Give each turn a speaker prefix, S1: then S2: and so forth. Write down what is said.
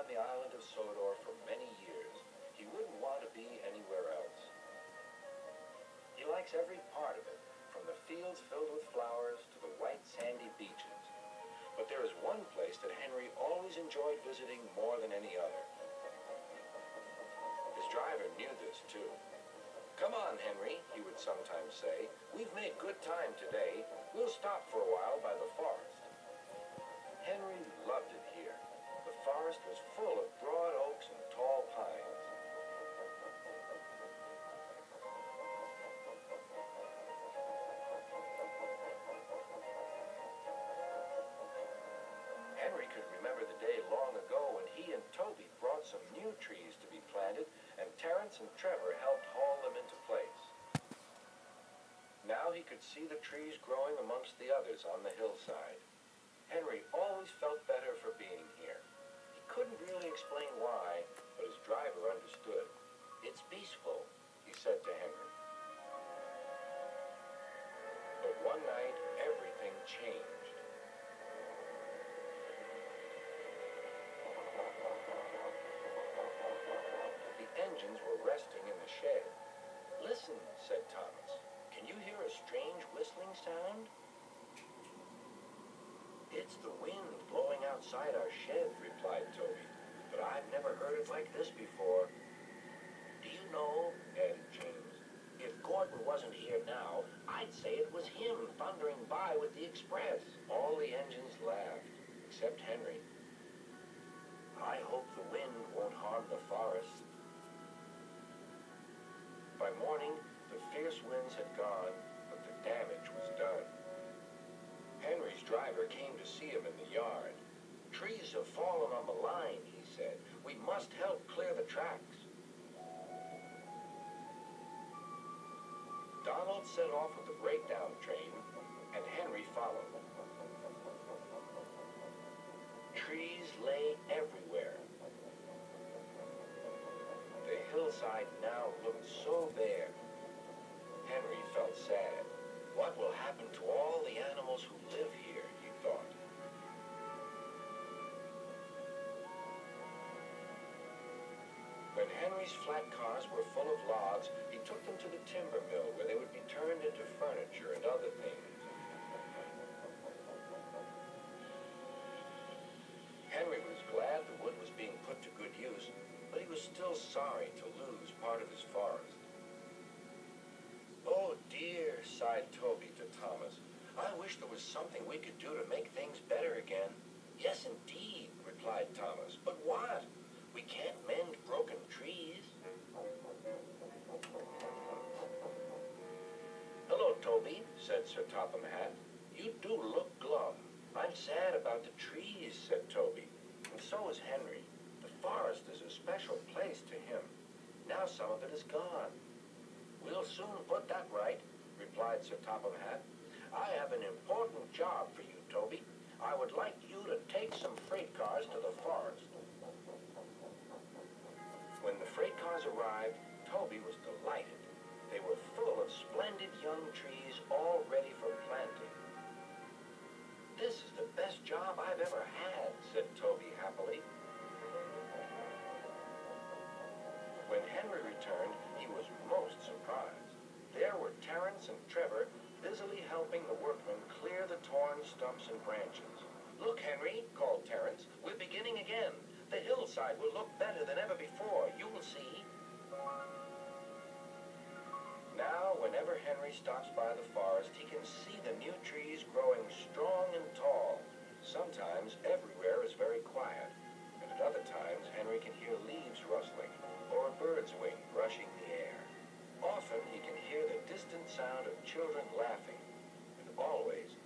S1: on the island of Sodor for many years. He wouldn't want to be anywhere else. He likes every part of it, from the fields filled with flowers to the white sandy beaches. But there is one place that Henry always enjoyed visiting more than any other. His driver knew this too. "Come on, Henry," he would sometimes say. "We've made good time today. We'll stop for a while by the forest." Henry loved it here. The forest was full of broad oaks and tall pines. Henry could remember the day long ago when he and Toby brought some new trees to be planted, and Terence and Trevor helped haul them into place. Now he could see the trees growing amongst the others on the hillside. Henry always felt better for being here. He couldn't really explain why, but his driver understood. "It's peaceful," he said to Henry. But one night, everything changed. The engines were resting in the shed. "Listen," said Thomas. "Can you hear a strange whistling sound?" "It's the wind blowing outside our shed," replied Toby. "But I've never heard it like this before." "Do you know," added James, "if Gordon wasn't here now, I'd say it was him thundering by with the express." All the engines laughed, except Henry. "I hope the wind won't harm the forest." By morning, the fierce winds had gone, but the damage was done. Henry's driver came to see him in the yard. "Trees have fallen on the line," he said. "We must help clear the tracks." Donald set off with the breakdown train, and Henry followed. Trees lay everywhere. The hillside now looked so bare. Henry felt sad. What will happen to all the animals who live here, he thought. When Henry's flat cars were full of logs, he took them to the timber mill where they would be turned into furniture and other things. Henry was glad the wood was being put to good use, but he was still sorry to lose part of his forest. "Oh dear," sighed Toby to Thomas. "I wish there was something we could do to make things better again." "Yes, indeed," replied Thomas. "But what? We can't mend broken trees." "Hello, Toby," said Sir Topham Hatt. "You do look glum." "I'm sad about the trees," said Toby. "And so is Henry. The forest is a special place to him. Now some of it is gone." "We'll soon put that right," replied Sir Topham Hatt. "I have an important job for you, Toby. I would like you to take some freight cars to the forest." When the freight cars arrived, Toby was delighted. They were full of splendid young trees all ready for planting. "This is the best job I've ever had," said Toby happily. When Henry returned, he was most surprised. There were Terence and Trevor busily helping the workmen clear the torn stumps and branches. "Look, Henry," called Terence, "we're beginning again. The hillside will look better than ever before. You will see." Now, whenever Henry stops by the forest, he can see the new trees growing strong and tall. Sometimes everywhere is very quiet, and at other times Henry can hear leaves rustling or a bird's wing brushing the air. Often he can hear the distant sound of children laughing, and always